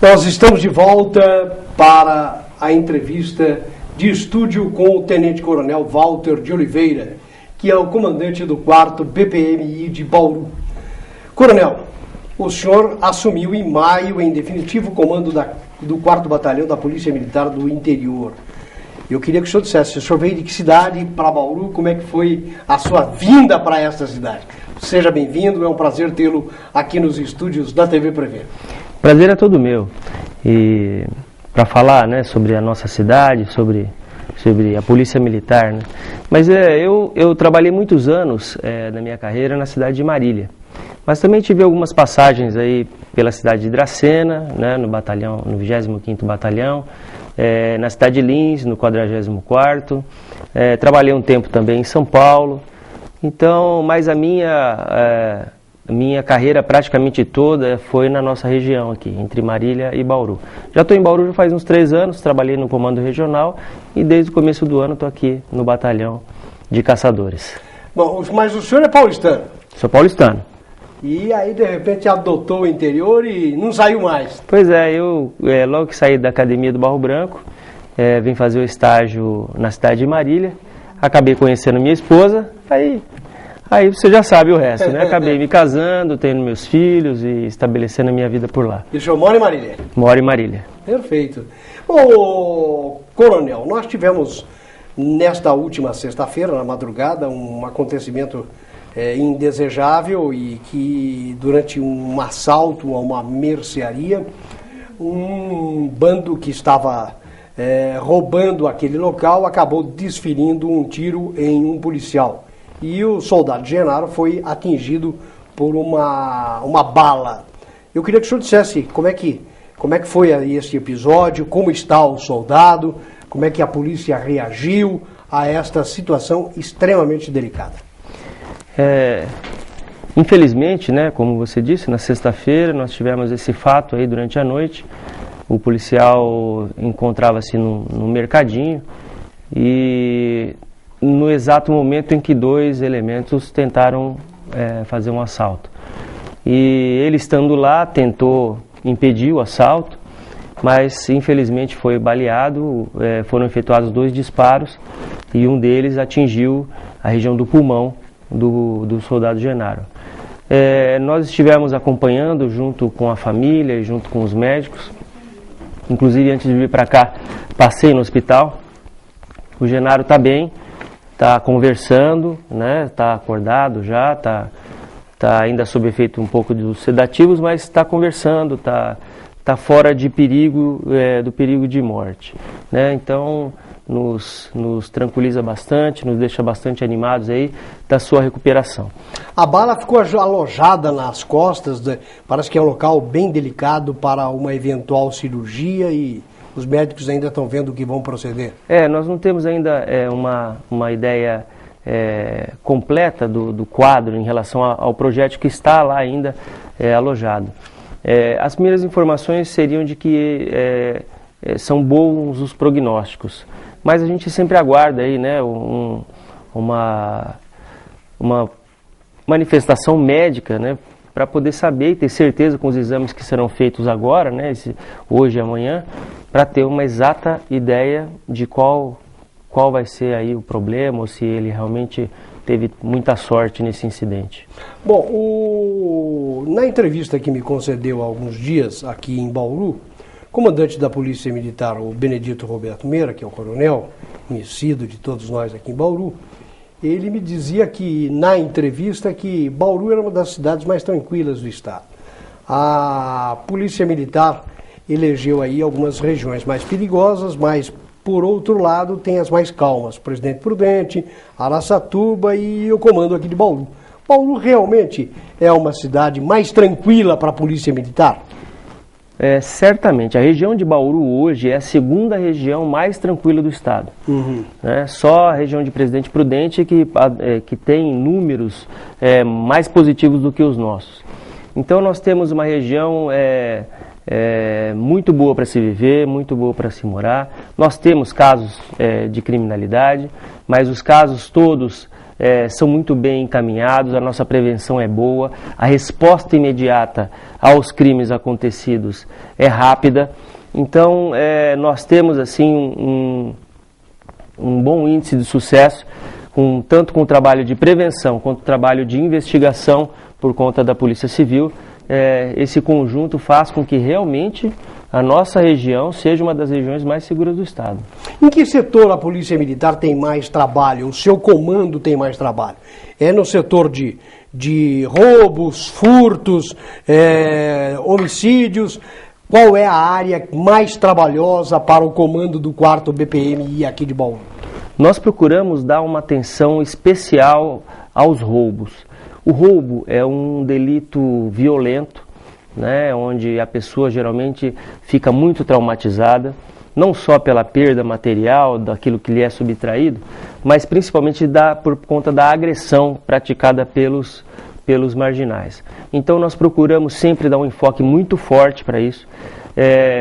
Nós estamos de volta para a entrevista de estúdio com o Tenente Coronel Walter de Oliveira, que é o comandante do 4º BPMI de Bauru. Coronel, o senhor assumiu em maio, em definitivo, o comando do 4º Batalhão da Polícia Militar do Interior. Eu queria que o senhor dissesse, o senhor veio de que cidade para Bauru, como é que foi a sua vinda para esta cidade? Seja bem-vindo, é um prazer tê-lo aqui nos estúdios da TV Prevê. Prazer é todo meu. E para falar, né, sobre a nossa cidade, sobre a Polícia Militar, né? Mas eu trabalhei muitos anos na minha carreira na cidade de Marília. Mas também tive algumas passagens aí pela cidade de Dracena, né, no 25º Batalhão, na cidade de Lins, no 44º. Trabalhei um tempo também em São Paulo. Então, mas a minha carreira praticamente toda foi na nossa região aqui, entre Marília e Bauru. Já estou em Bauru já faz uns 3 anos, trabalhei no comando regional e desde o começo do ano estou aqui no batalhão de caçadores. Bom, mas o senhor é paulistano? Sou paulistano. E aí, de repente, adotou o interior e não saiu mais? Pois é, eu logo que saí da Academia do Barro Branco, vim fazer o estágio na cidade de Marília, acabei conhecendo minha esposa, aí você já sabe o resto, né? Acabei me casando, tendo meus filhos e estabelecendo a minha vida por lá. E o senhor mora em Marília? Moro em Marília. Perfeito. Ô, Coronel, nós tivemos nesta última sexta-feira, na madrugada, um acontecimento indesejável e que durante um assalto a uma mercearia, um bando que estava roubando aquele local acabou desferindo um tiro em um policial. E o soldado Genaro foi atingido por uma bala. Eu queria que o senhor dissesse como é que foi aí esse episódio, como está o soldado, como é que a polícia reagiu a esta situação extremamente delicada. Infelizmente, né, como você disse, na sexta-feira nós tivemos esse fato aí durante a noite. O policial encontrava-se no mercadinho e no exato momento em que 2 elementos tentaram fazer um assalto. E ele estando lá tentou impedir o assalto, mas infelizmente foi baleado, foram efetuados 2 disparos e um deles atingiu a região do pulmão do soldado Genaro. Nós estivemos acompanhando junto com a família e junto com os médicos, inclusive antes de vir para cá passei no hospital. O Genaro está bem, está conversando, né? Está acordado já, está ainda sob efeito um pouco dos sedativos, mas está conversando, está fora de perigo, do perigo de morte, né? Então nos tranquiliza bastante, nos deixa bastante animados aí da sua recuperação. A bala ficou alojada nas costas, parece que é um local bem delicado para uma eventual cirurgia e os médicos ainda estão vendo o que vão proceder. Nós não temos ainda uma ideia completa do quadro em relação ao projétil que está lá ainda alojado. As primeiras informações seriam de que são bons os prognósticos, mas a gente sempre aguarda aí, né, uma manifestação médica, né, para poder saber e ter certeza com os exames que serão feitos agora, né, hoje e amanhã, para ter uma exata ideia de qual vai ser aí o problema, ou se ele realmente teve muita sorte nesse incidente. Bom, na entrevista que me concedeu há alguns dias aqui em Bauru, o comandante da Polícia Militar, o Benedito Roberto Meira, que é um coronel conhecido de todos nós aqui em Bauru, ele me dizia que, na entrevista, que Bauru era uma das cidades mais tranquilas do estado. A Polícia Militar elegeu aí algumas regiões mais perigosas, mas, por outro lado, tem as mais calmas. Presidente Prudente, Araçatuba e o comando aqui de Bauru. Bauru realmente é uma cidade mais tranquila para a Polícia Militar? Certamente. A região de Bauru hoje é a 2ª região mais tranquila do estado. Né? Só a região de Presidente Prudente que tem números mais positivos do que os nossos. Então nós temos uma região muito boa para se viver, muito boa para se morar. Nós temos casos de criminalidade, mas os casos todos são muito bem encaminhados, a nossa prevenção é boa, a resposta imediata aos crimes acontecidos é rápida. Então, nós temos assim um bom índice de sucesso, tanto com o trabalho de prevenção quanto o trabalho de investigação por conta da Polícia Civil. Esse conjunto faz com que realmente a nossa região seja uma das regiões mais seguras do estado. Em que setor a Polícia Militar tem mais trabalho? O seu comando tem mais trabalho? É no setor de roubos, furtos, homicídios? Qual é a área mais trabalhosa para o comando do 4º BPM aqui de Bauru? Nós procuramos dar uma atenção especial aos roubos. O roubo é um delito violento, né, onde a pessoa geralmente fica muito traumatizada, não só pela perda material daquilo que lhe é subtraído, mas principalmente por conta da agressão praticada pelos marginais. Então nós procuramos sempre dar um enfoque muito forte para isso.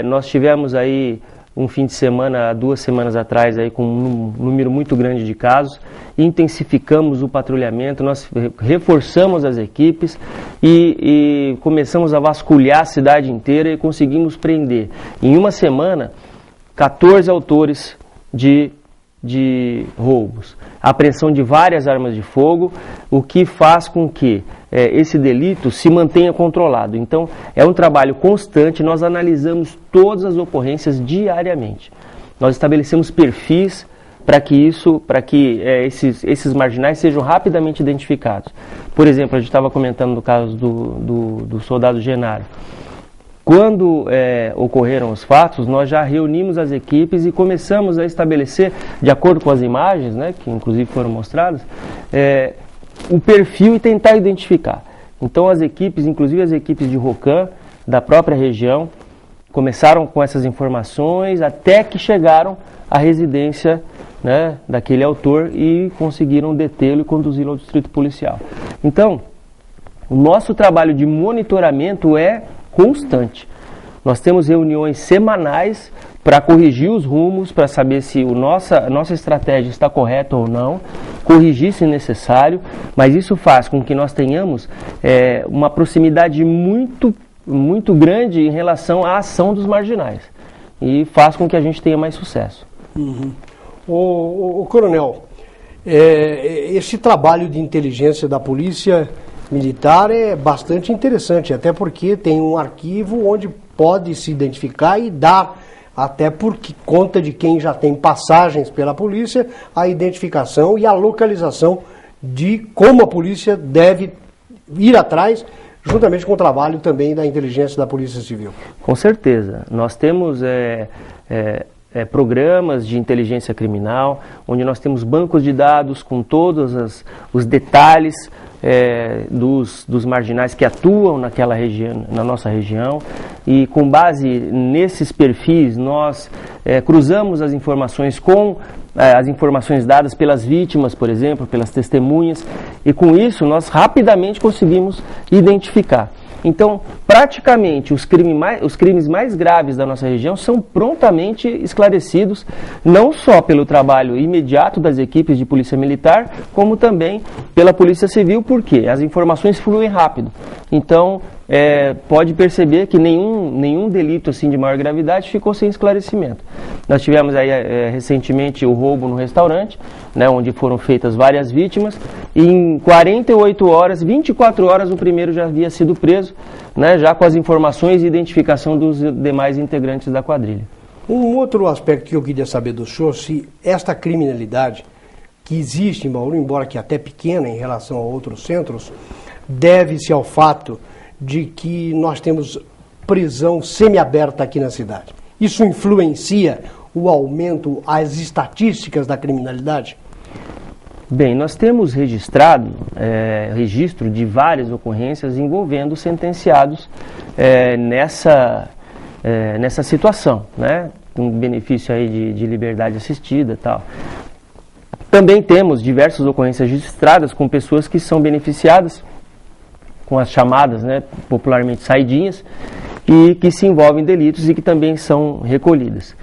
Nós tivemos aí um fim de semana, 2 semanas atrás, aí, com um número muito grande de casos, intensificamos o patrulhamento, nós reforçamos as equipes e começamos a vasculhar a cidade inteira e conseguimos prender, em uma semana, 14 autores de roubos, a apreensão de várias armas de fogo, o que faz com que esse delito se mantenha controlado. Então, é um trabalho constante, nós analisamos todas as ocorrências diariamente. Nós estabelecemos perfis para que esses marginais sejam rapidamente identificados. Por exemplo, a gente estava comentando no caso do soldado Genaro. Quando ocorreram os fatos, nós já reunimos as equipes e começamos a estabelecer, de acordo com as imagens, né, que inclusive foram mostradas, o perfil e tentar identificar. Então as equipes, inclusive as equipes de ROCAM, da própria região, começaram com essas informações até que chegaram à residência, né, daquele autor e conseguiram detê-lo e conduzi-lo ao distrito policial. Então, o nosso trabalho de monitoramento é constante. Nós temos reuniões semanais para corrigir os rumos, para saber se a nossa estratégia está correta ou não, corrigir se necessário, mas isso faz com que nós tenhamos uma proximidade muito, muito grande em relação à ação dos marginais e faz com que a gente tenha mais sucesso. Uhum. O coronel, esse trabalho de inteligência da Polícia Militar é bastante interessante, até porque tem um arquivo onde pode se identificar e dar, até por conta de quem já tem passagens pela polícia, a identificação e a localização de como a polícia deve ir atrás, juntamente com o trabalho também da inteligência da Polícia Civil. Com certeza. Nós temos programas de inteligência criminal, onde nós temos bancos de dados com todos os detalhes dos marginais que atuam naquela região, na nossa região, e com base nesses perfis nós cruzamos as informações com as informações dadas pelas vítimas, por exemplo, pelas testemunhas, e com isso nós rapidamente conseguimos identificar. Então, praticamente, os crimes mais graves da nossa região são prontamente esclarecidos, não só pelo trabalho imediato das equipes de polícia militar, como também pela polícia civil, porque as informações fluem rápido. Então, pode perceber que nenhum delito assim de maior gravidade ficou sem esclarecimento. Nós tivemos aí recentemente o roubo no restaurante, né, onde foram feitas várias vítimas, e em 48 horas, 24 horas, o primeiro já havia sido preso, né, já com as informações e identificação dos demais integrantes da quadrilha. Um outro aspecto que eu queria saber do senhor, se esta criminalidade que existe em Bauru, embora que até pequena em relação a outros centros, deve-se ao fato de que nós temos prisão semiaberta aqui na cidade. Isso influencia o aumento, as estatísticas da criminalidade? Bem, nós temos registro de várias ocorrências envolvendo sentenciados nessa situação, né? Com benefício aí de liberdade assistida e tal. Também temos diversas ocorrências registradas com pessoas que são beneficiadas com as chamadas, né, popularmente saidinhas, e que se envolvem em delitos e que também são recolhidas.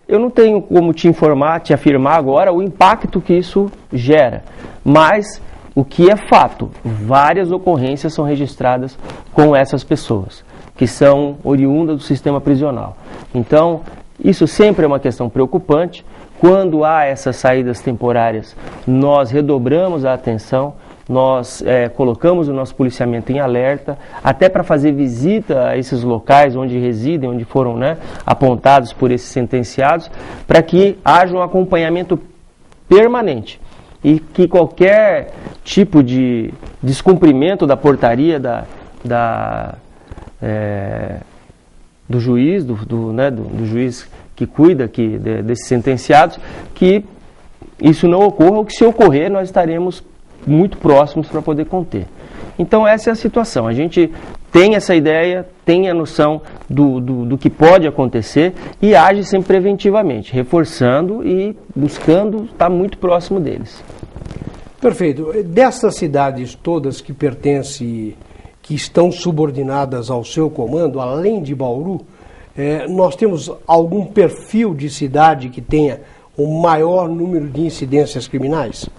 eu não tenho como te informar, te afirmar agora o impacto que isso gera, mas o que é fato, várias ocorrências são registradas com essas pessoas, que são oriundas do sistema prisional. Então, isso sempre é uma questão preocupante. Quando há essas saídas temporárias, nós redobramos a atenção, nós colocamos o nosso policiamento em alerta, até para fazer visita a esses locais onde residem, onde foram, né, apontados por esses sentenciados, para que haja um acompanhamento permanente e que qualquer tipo de descumprimento da portaria do juiz, do juiz que cuida desses sentenciados, que isso não ocorra, ou que se ocorrer nós estaremos muito próximos para poder conter. Então essa é a situação, a gente tem essa ideia, tem a noção do que pode acontecer e age sempre preventivamente, reforçando e buscando estar muito próximo deles. Perfeito. Dessas cidades todas que pertencem, que estão subordinadas ao seu comando, além de Bauru, nós temos algum perfil de cidade que tenha o maior número de incidências criminais?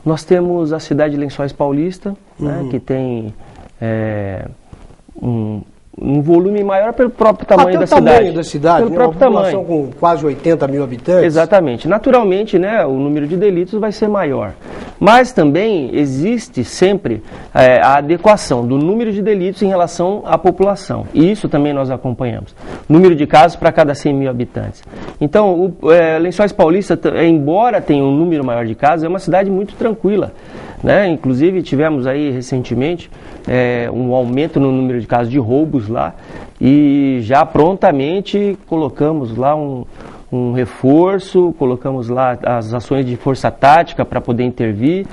Nós temos a cidade de Lençóis Paulista, né, que tem um volume maior pelo próprio tamanho da cidade. Tamanho da cidade, pelo próprio uma população com quase 80 mil habitantes. Exatamente. Naturalmente, né, o número de delitos vai ser maior. Mas também existe sempre a adequação do número de delitos em relação à população. E isso também nós acompanhamos. Número de casos para cada 100 mil habitantes. Então, Lençóis Paulista, embora tenha um número maior de casos, é uma cidade muito tranquila, né? Inclusive tivemos aí recentemente um aumento no número de casos de roubos lá e já prontamente colocamos lá um reforço, colocamos lá as ações de força tática para poder intervir,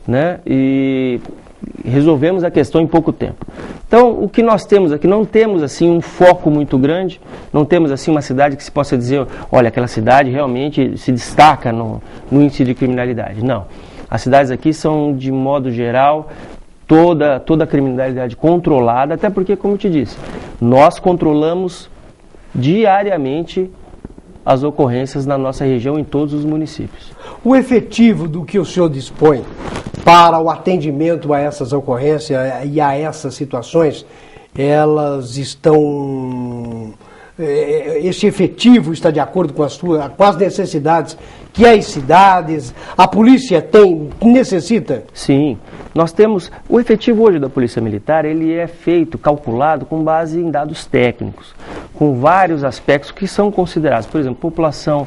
né? E resolvemos a questão em pouco tempo. Então, o que nós temos aqui, não temos assim um foco muito grande, não temos assim uma cidade que se possa dizer, olha, aquela cidade realmente se destaca no índice de criminalidade. Não. As cidades aqui são, de modo geral, toda a criminalidade controlada, até porque, como eu te disse, nós controlamos diariamente as ocorrências na nossa região, em todos os municípios. O efetivo do que o senhor dispõe para o atendimento a essas ocorrências e a essas situações, elas estão... Esse efetivo está de acordo com as necessidades que as cidades, a polícia necessita? Sim, nós temos, o efetivo hoje da Polícia Militar, ele é feito, calculado com base em dados técnicos, com vários aspectos que são considerados, por exemplo, população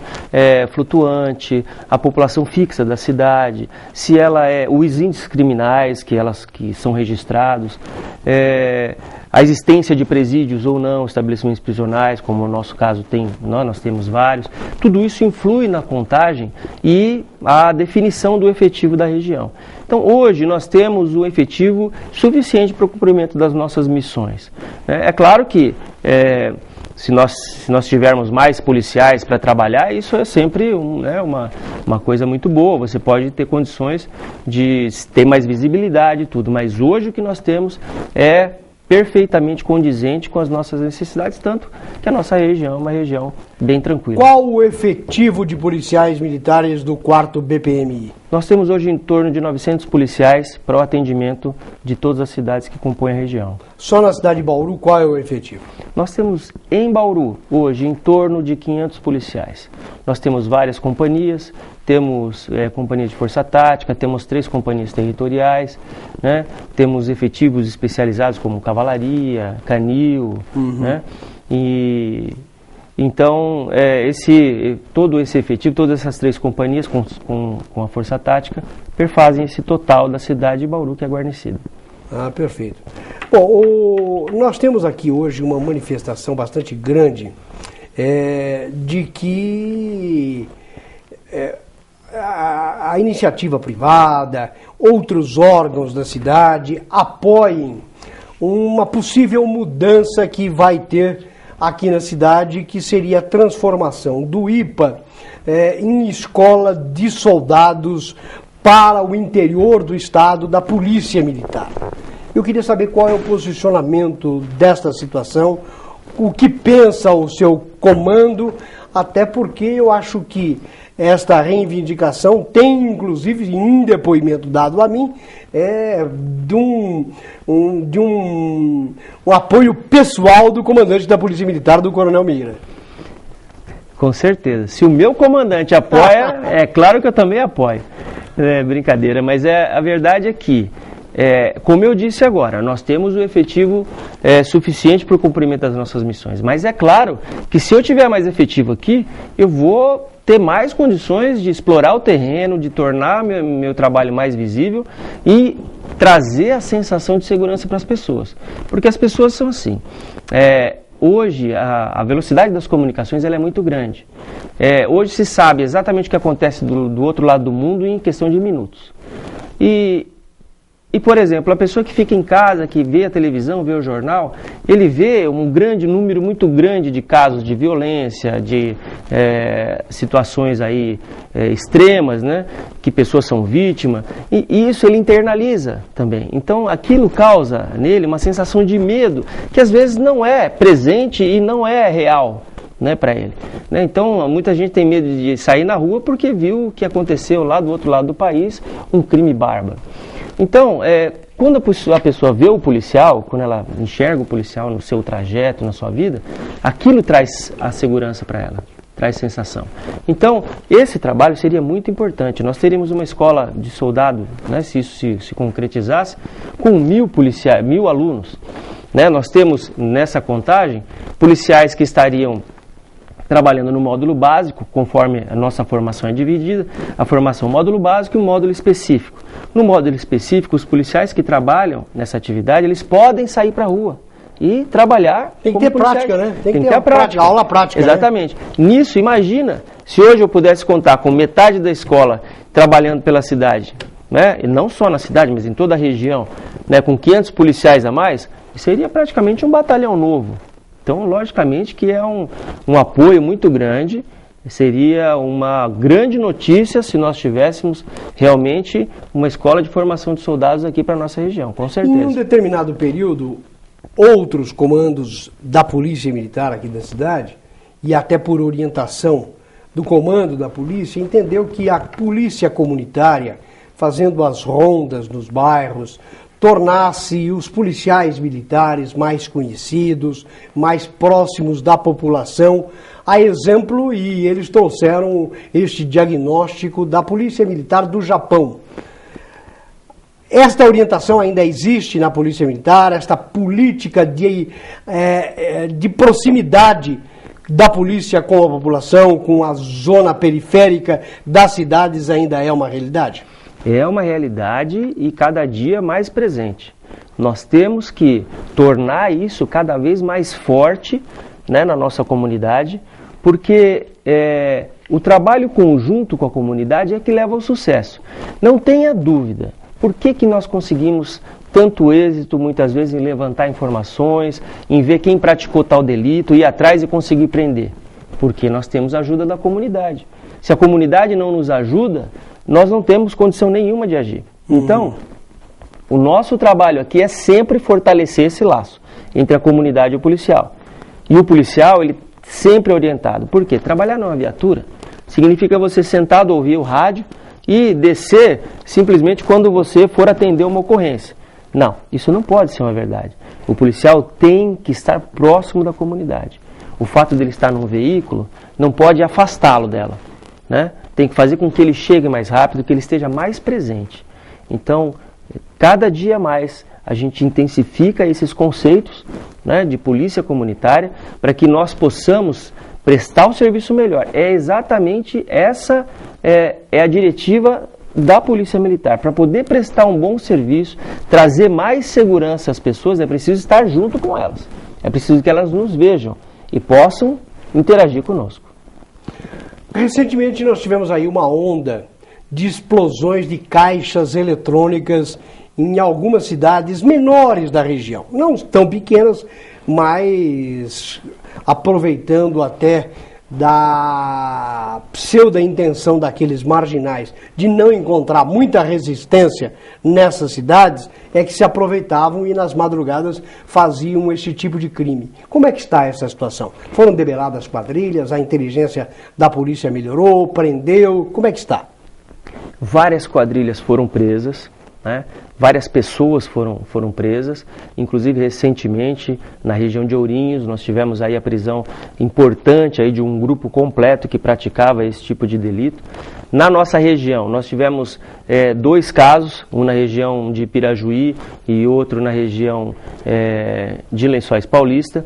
flutuante, a população fixa da cidade, se ela os índices criminais que são registrados, a existência de presídios ou não, estabelecimentos prisionais, como no nosso caso nós temos vários, tudo isso influi na contagem e a definição do efetivo da região. Então hoje nós temos o efetivo suficiente para o cumprimento das nossas missões. É claro que se nós tivermos mais policiais para trabalhar, isso é sempre uma coisa muito boa, você pode ter condições de ter mais visibilidade e tudo, mas hoje o que nós temos é perfeitamente condizente com as nossas necessidades, tanto que a nossa região é uma região bem tranquila. Qual o efetivo de policiais militares do 4º BPMI? Nós temos hoje em torno de 900 policiais para o atendimento de todas as cidades que compõem a região. Só na cidade de Bauru, qual é o efetivo? Nós temos em Bauru, hoje, em torno de 500 policiais. Nós temos várias companhias, temos companhia de força tática, temos 3 companhias territoriais, né? Temos efetivos especializados como cavalaria, canil, né? Então, todo esse efetivo, todas essas 3 companhias com a força tática, perfazem esse total da cidade de Bauru, que é guarnecida. Ah, perfeito. Bom, nós temos aqui hoje uma manifestação bastante grande de que a iniciativa privada, outros órgãos da cidade apoiem uma possível mudança que vai ter aqui na cidade, que seria a transformação do IPA em escola de soldados para o interior do estado da Polícia Militar. Eu queria saber qual é o posicionamento desta situação, o que pensa o seu comando, até porque eu acho que esta reivindicação tem, inclusive, em depoimento dado a mim, de um apoio pessoal do comandante da Polícia Militar, do Coronel Mira. Com certeza. Se o meu comandante apoia, é claro que eu também apoio. É brincadeira, mas a verdade é que, como eu disse agora, nós temos o efetivo suficiente para o cumprimento das nossas missões. Mas é claro que se eu tiver mais efetivo aqui, eu vou ter mais condições de explorar o terreno, de tornar meu trabalho mais visível e trazer a sensação de segurança para as pessoas. Porque as pessoas são assim. Hoje, a velocidade das comunicações ela é muito grande. Hoje se sabe exatamente o que acontece do outro lado do mundo em questão de minutos. E, por exemplo, a pessoa que fica em casa, que vê a televisão, vê o jornal, ele vê um número muito grande de casos de violência, de situações aí extremas, né, que pessoas são vítimas, e isso ele internaliza também. Então, aquilo causa nele uma sensação de medo, que às vezes não é presente e não é real, né, para ele. Né? Então, muita gente tem medo de sair na rua porque viu o que aconteceu lá do outro lado do país, um crime bárbaro. Então, quando a pessoa vê o policial, quando ela enxerga o policial no seu trajeto, na sua vida, aquilo traz a segurança para ela, traz sensação. Então, esse trabalho seria muito importante. Nós teríamos uma escola de soldado, né, se isso se concretizasse, com 1.000 alunos. Né? Nós temos, nessa contagem, policiais que estariam trabalhando no módulo básico, conforme a nossa formação é dividida, a formação módulo básico e o módulo específico. No módulo específico, os policiais que trabalham nessa atividade, eles podem sair para a rua e trabalhar. Tem que ter policiais. prática, né? Tem que ter a prática. Aula prática. Exatamente. Né? Nisso, imagina, se hoje eu pudesse contar com metade da escola trabalhando pela cidade, né? E não só na cidade, mas em toda a região, né? Com 500 policiais a mais, seria praticamente um batalhão novo. Então, logicamente que é um apoio muito grande, seria uma grande notícia se nós tivéssemos realmente uma escola de formação de soldados aqui para a nossa região, com certeza. Em um determinado período, outros comandos da Polícia Militar aqui da cidade, e até por orientação do comando da polícia, entendeu que a polícia comunitária, fazendo as rondas nos bairros, tornasse os policiais militares mais conhecidos, mais próximos da população, a exemplo, e eles trouxeram este diagnóstico da Polícia Militar do Japão. Esta orientação ainda existe na Polícia Militar, esta política de proximidade da polícia com a população, com a zona periférica das cidades ainda é uma realidade? É uma realidade e cada dia mais presente. Nós temos que tornar isso cada vez mais forte, né, na nossa comunidade, porque o trabalho conjunto com a comunidade é que leva ao sucesso. Não tenha dúvida. Por que nós conseguimos tanto êxito, muitas vezes, em levantar informações, em ver quem praticou tal delito, ir atrás e conseguir prender? Porque nós temos a ajuda da comunidade. Se a comunidade não nos ajuda, nós não temos condição nenhuma de agir. Então, o nosso trabalho aqui é sempre fortalecer esse laço entre a comunidade e o policial. E o policial, ele sempre é orientado. Por quê? Trabalhar numa viatura significa você sentado ouvir o rádio e descer simplesmente quando você for atender uma ocorrência. Não, isso não pode ser uma verdade. O policial tem que estar próximo da comunidade. O fato dele estar num veículo não pode afastá-lo dela, né? Tem que fazer com que ele chegue mais rápido, que ele esteja mais presente. Então, cada dia mais, a gente intensifica esses conceitos, né, de polícia comunitária para que nós possamos prestar um serviço melhor. É exatamente essa a diretiva da Polícia Militar. Para poder prestar um bom serviço, trazer mais segurança às pessoas, é preciso estar junto com elas. É preciso que elas nos vejam e possam interagir conosco. Recentemente nós tivemos aí uma onda de explosões de caixas eletrônicas em algumas cidades menores da região. Não tão pequenas, mas aproveitando até da pseudo-intenção daqueles marginais de não encontrar muita resistência nessas cidades, é que se aproveitavam e nas madrugadas faziam esse tipo de crime. Como é que está essa situação? Foram debeladas quadrilhas, a inteligência da polícia melhorou, prendeu, como é que está? Várias quadrilhas foram presas, né? Várias pessoas foram presas, inclusive recentemente na região de Ourinhos nós tivemos aí a prisão importante aí de um grupo completo que praticava esse tipo de delito. Na nossa região nós tivemos 2 casos, um na região de Pirajuí e outro na região de Lençóis Paulista.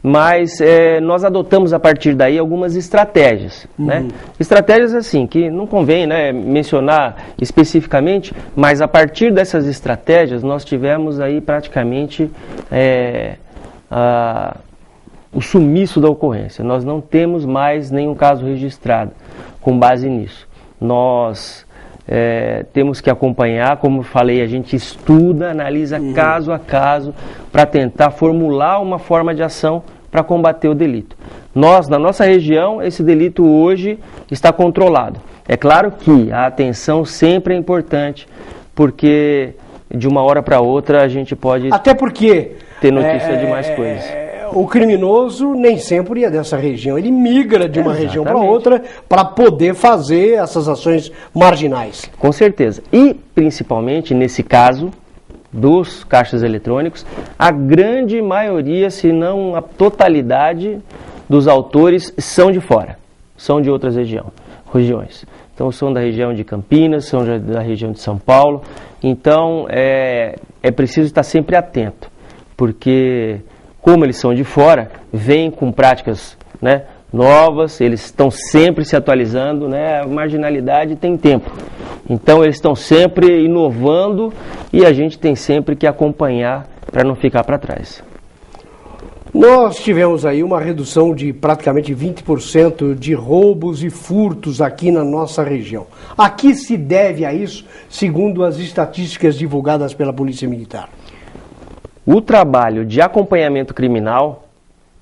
Mas nós adotamos a partir daí algumas estratégias, né? Estratégias assim, que não convém, né, mencionar especificamente, mas a partir dessas estratégias nós tivemos aí praticamente o sumiço da ocorrência. Nós não temos mais nenhum caso registrado com base nisso. Nós temos que acompanhar, como eu falei, a gente estuda, analisa caso a caso para tentar formular uma forma de ação para combater o delito. Nós, na nossa região, esse delito hoje está controlado. É claro que a atenção sempre é importante, porque de uma hora para outra a gente pode até porque ter notícia de mais coisas. O criminoso nem sempre é dessa região, ele migra de uma região para outra para poder fazer essas ações marginais. Com certeza. E, principalmente, nesse caso dos caixas eletrônicos, a grande maioria, se não a totalidade dos autores são de fora, são de outras regiões. Então, são da região de Campinas, são da região de São Paulo. Então, é preciso estar sempre atento, porque como eles são de fora, vêm com práticas, né, novas, eles estão sempre se atualizando, né, a marginalidade tem tempo. Então eles estão sempre inovando e a gente tem sempre que acompanhar para não ficar para trás. Nós tivemos aí uma redução de praticamente 20% de roubos e furtos aqui na nossa região. A que se deve a isso, segundo as estatísticas divulgadas pela Polícia Militar? O trabalho de acompanhamento criminal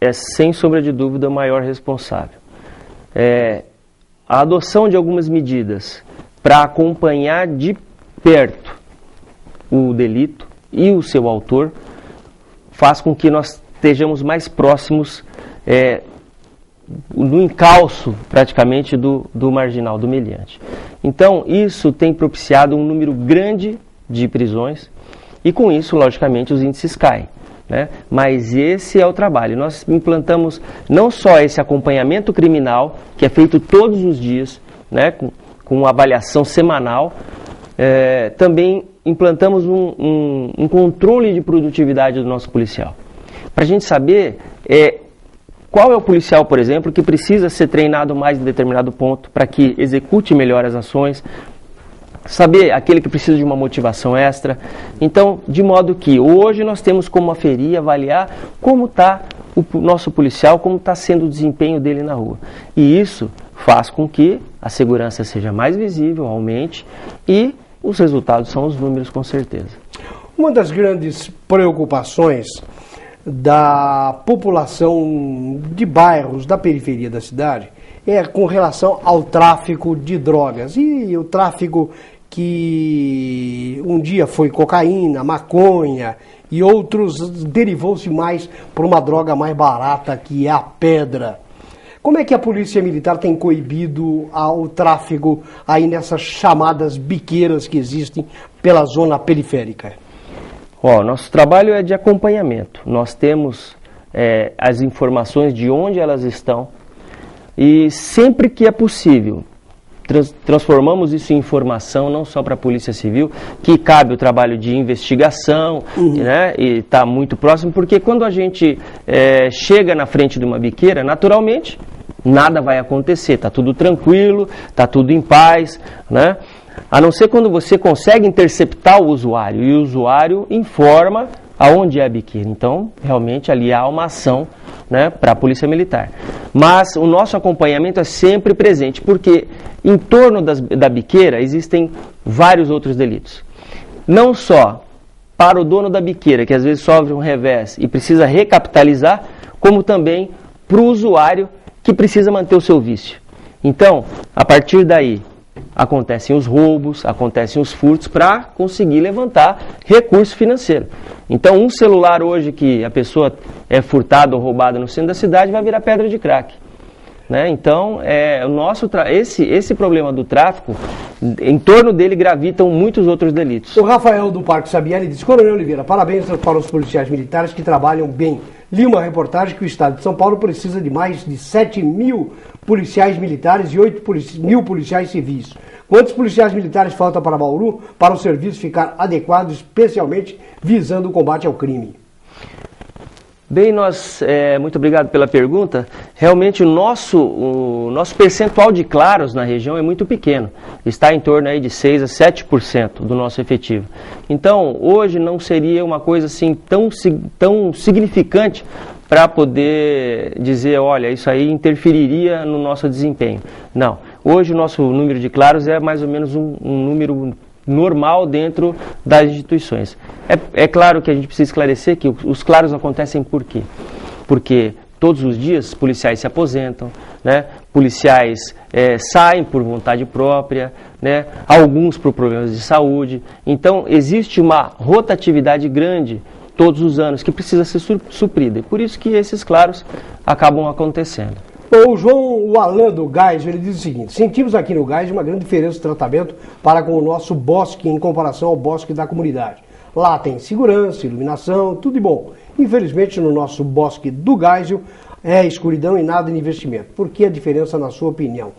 é, sem sombra de dúvida, o maior responsável. A adoção de algumas medidas para acompanhar de perto o delito e o seu autor faz com que nós estejamos mais próximos no encalço, praticamente, do marginal, do meliante. Então, isso tem propiciado um número grande de prisões e, com isso, logicamente, os índices caem, né? Mas esse é o trabalho. Nós implantamos não só esse acompanhamento criminal, que é feito todos os dias, né, com avaliação semanal, também implantamos um controle de produtividade do nosso policial. Para a gente saber qual é o policial, por exemplo, que precisa ser treinado mais em determinado ponto para que execute melhor as ações, saber aquele que precisa de uma motivação extra. Então, de modo que hoje nós temos como aferir, avaliar como está o nosso policial, como está sendo o desempenho dele na rua. E isso faz com que a segurança seja mais visível, aumente, e os resultados são os números, com certeza. Uma das grandes preocupações da população de bairros da periferia da cidade é com relação ao tráfico de drogas. E o tráfico que um dia foi cocaína, maconha e outros, derivou-se mais para uma droga mais barata, que é a pedra. Como é que a Polícia Militar tem coibido o tráfico aí nessas chamadas biqueiras que existem pela zona periférica? Nosso trabalho é de acompanhamento. Nós temos as informações de onde elas estão e sempre que é possível transformamos isso em informação, não só para a Polícia Civil, que cabe o trabalho de investigação, né, e está muito próximo, porque quando a gente chega na frente de uma biqueira, naturalmente nada vai acontecer, está tudo tranquilo, está tudo em paz, né? A não ser quando você consegue interceptar o usuário e o usuário informa aonde é a biqueira. Então, realmente, ali há uma ação, né, para a Polícia Militar. Mas o nosso acompanhamento é sempre presente, porque em torno da biqueira existem vários outros delitos. Não só para o dono da biqueira, que às vezes sofre um revés e precisa recapitalizar, como também para o usuário que precisa manter o seu vício. Então, a partir daí, acontecem os roubos, acontecem os furtos para conseguir levantar recurso financeiro. Então, um celular hoje que a pessoa é furtada ou roubada no centro da cidade vai virar pedra de crack. Né? Então, esse problema do tráfico, em torno dele gravitam muitos outros delitos. O Rafael do Parque Sabiá disse: Coronel Oliveira, parabéns para os policiais militares que trabalham bem. Li uma reportagem que o Estado de São Paulo precisa de mais de 7.000 policiais militares e 8.000 policiais civis. Quantos policiais militares faltam para Bauru para o serviço ficar adequado, especialmente visando o combate ao crime? Bem, muito obrigado pela pergunta. Realmente o nosso percentual de claros na região é muito pequeno. Está em torno aí de 6 a 7% do nosso efetivo. Então, hoje não seria uma coisa assim tão significante para poder dizer, olha, isso aí interferiria no nosso desempenho. Não. Hoje o nosso número de claros é mais ou menos um número normal dentro das instituições. É claro que a gente precisa esclarecer que os claros acontecem por quê? Porque todos os dias policiais se aposentam, né? Policiais saem por vontade própria, né? Alguns por problemas de saúde. Então existe uma rotatividade grande todos os anos que precisa ser suprida. E por isso que esses claros acabam acontecendo. O Alan do Gás, ele diz o seguinte: sentimos aqui no Gás uma grande diferença de tratamento para com o nosso bosque em comparação ao bosque da comunidade. Lá tem segurança, iluminação, tudo de bom. Infelizmente no nosso bosque do Gáisio é escuridão e nada de investimento. Por que a diferença na sua opinião?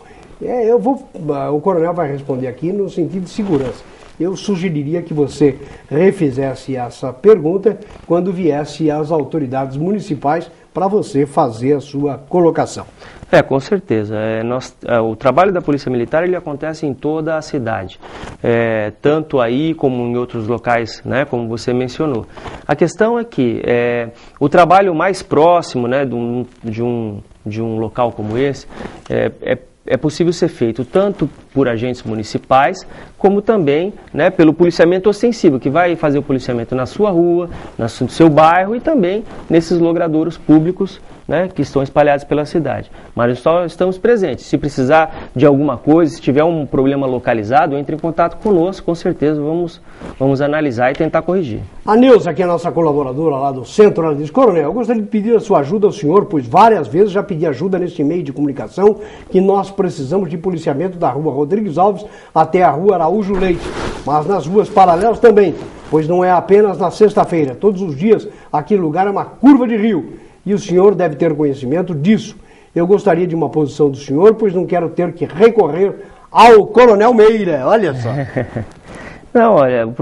O coronel vai responder aqui no sentido de segurança. Eu sugeriria que você refizesse essa pergunta quando viesse às autoridades municipais para você fazer a sua colocação. Com certeza. O trabalho da Polícia Militar ele acontece em toda a cidade, tanto aí como em outros locais, né, como você mencionou. A questão é que o trabalho mais próximo, né, de um local como esse é possível ser feito tanto por agentes municipais, como também, né, pelo policiamento ostensivo, que vai fazer o policiamento na sua rua, no seu bairro e também nesses logradouros públicos, né, que estão espalhados pela cidade. Mas nós estamos presentes. Se precisar de alguma coisa, se tiver um problema localizado, entre em contato conosco, com certeza vamos analisar e tentar corrigir. A Neuza, que é a nossa colaboradora lá do centro, ela diz: Coronel, eu gostaria de pedir a sua ajuda ao senhor, pois várias vezes já pedi ajuda neste meio de comunicação, que nós precisamos de policiamento da rua Rodrigues Alves até a rua Araújo Leite, mas nas ruas paralelas também, pois não é apenas na sexta-feira, todos os dias aquele lugar é uma curva de rio. E o senhor deve ter conhecimento disso. Eu gostaria de uma posição do senhor, pois não quero ter que recorrer ao Coronel Meira. Olha só. Não, olha, o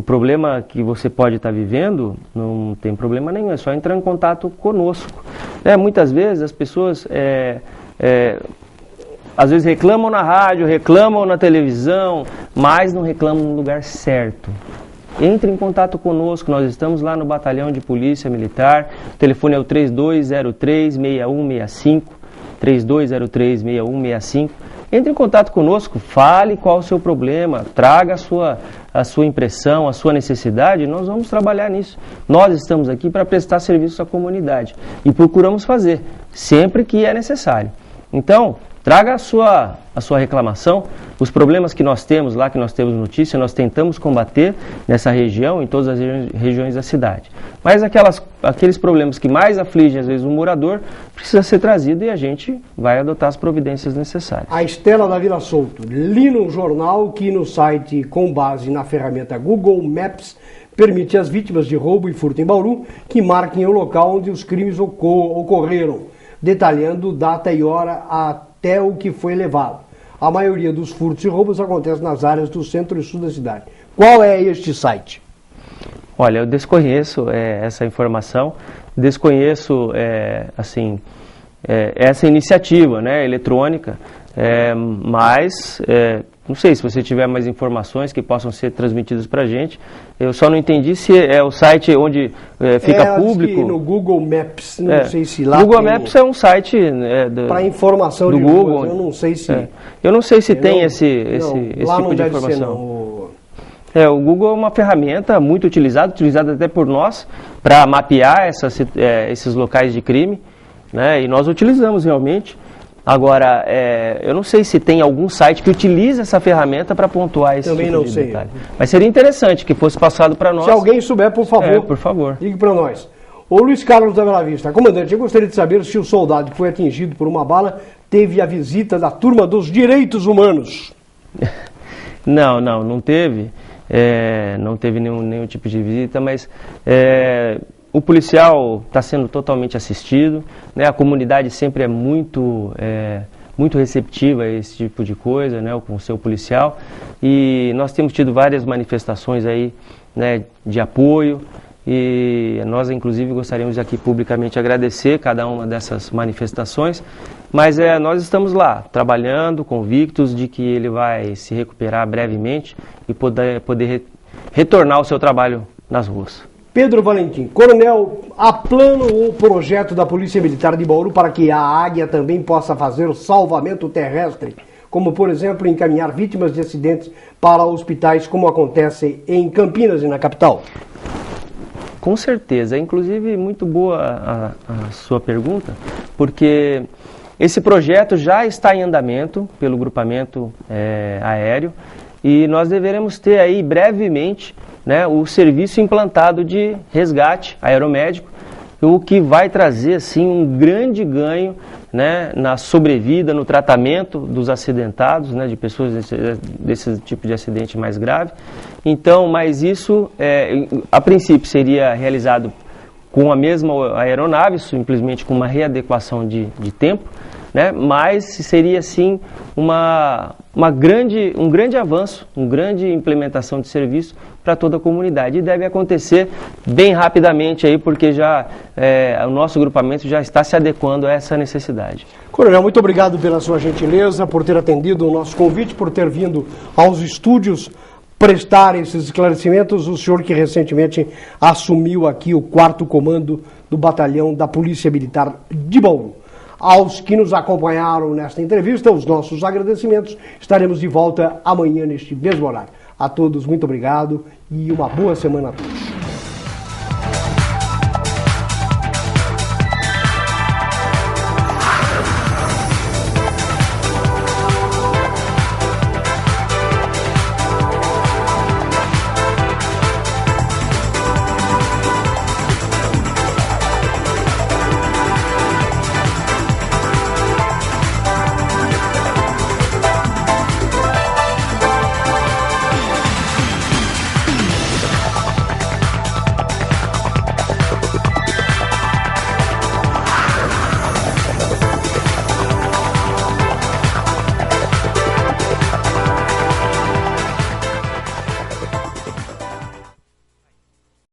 problema que você pode estar vivendo, não tem problema nenhum, é só entrar em contato conosco. Muitas vezes as pessoas às vezes reclamam na rádio, reclamam na televisão, mas não reclamam no lugar certo. Entre em contato conosco, nós estamos lá no Batalhão de Polícia Militar, o telefone é o 3203-6165, 3203-6165. Entre em contato conosco, fale qual o seu problema, traga a sua impressão, a sua necessidade, e nós vamos trabalhar nisso. Nós estamos aqui para prestar serviço à comunidade e procuramos fazer, sempre que é necessário. Então, traga a sua reclamação, os problemas que nós temos lá, que nós temos notícia, nós tentamos combater nessa região, em todas as regiões da cidade. Mas aqueles problemas que mais afligem, às vezes, o morador, precisa ser trazido e a gente vai adotar as providências necessárias. A Estela da Vila Souto: li num jornal que no site, com base na ferramenta Google Maps, permite às vítimas de roubo e furto em Bauru que marquem o local onde os crimes ocorreram, detalhando data e hora até o que foi levado. A maioria dos furtos e roubos acontece nas áreas do centro e sul da cidade. Qual é este site? Olha, eu desconheço essa informação, desconheço essa iniciativa, né, eletrônica, mas não sei se você tiver mais informações que possam ser transmitidas para a gente. Eu só não entendi se é o site onde fica público. No Google Maps, não sei se lá. Google Maps é um site para informação do de Google. Ruas, eu não sei se. Eu não sei se tem esse lá tipo não de deve informação. Ser, o Google é uma ferramenta muito utilizada até por nós para mapear esses locais de crime. né? E nós utilizamos realmente. Agora, eu não sei se tem algum site que utiliza essa ferramenta para pontuar esse Também tipo não de sei. detalhe. Mas seria interessante que fosse passado para nós. Se alguém souber, por favor, ligue para nós. Ô Luiz Carlos da Bela Vista, comandante, eu gostaria de saber se o soldado que foi atingido por uma bala teve a visita da turma dos direitos humanos. Não teve. Não teve nenhum tipo de visita, mas o policial está sendo totalmente assistido, né? A comunidade sempre é muito receptiva a esse tipo de coisa, né? Com o seu policial, e nós temos tido várias manifestações aí, né, de apoio, e nós inclusive gostaríamos aqui publicamente agradecer cada uma dessas manifestações, mas nós estamos lá, trabalhando, convictos de que ele vai se recuperar brevemente e poder retornar ao seu trabalho nas ruas. Pedro Valentim, coronel, há plano ou projeto da Polícia Militar de Bauru para que a Águia também possa fazer o salvamento terrestre, como por exemplo encaminhar vítimas de acidentes para hospitais, como acontece em Campinas e na capital? Com certeza, inclusive muito boa a sua pergunta, porque esse projeto já está em andamento pelo grupamento aéreo e nós deveremos ter aí brevemente, né, o serviço implantado de resgate aeromédico, o que vai trazer assim um grande ganho, né, na sobrevida, no tratamento dos acidentados, né, de pessoas desse tipo de acidente mais grave. Então, mas isso a princípio seria realizado com a mesma aeronave, simplesmente com uma readequação de tempo, né, mas seria sim um grande avanço, uma grande implementação de serviço para toda a comunidade. E deve acontecer bem rapidamente aí, porque já o nosso grupamento já está se adequando a essa necessidade. Coronel, muito obrigado pela sua gentileza, por ter atendido o nosso convite, por ter vindo aos estúdios prestar esses esclarecimentos. O senhor que recentemente assumiu aqui o 4º comando do batalhão da Polícia Militar de Bauru. Aos que nos acompanharam nesta entrevista, os nossos agradecimentos. Estaremos de volta amanhã neste mesmo horário. A todos, muito obrigado e uma boa semana a todos.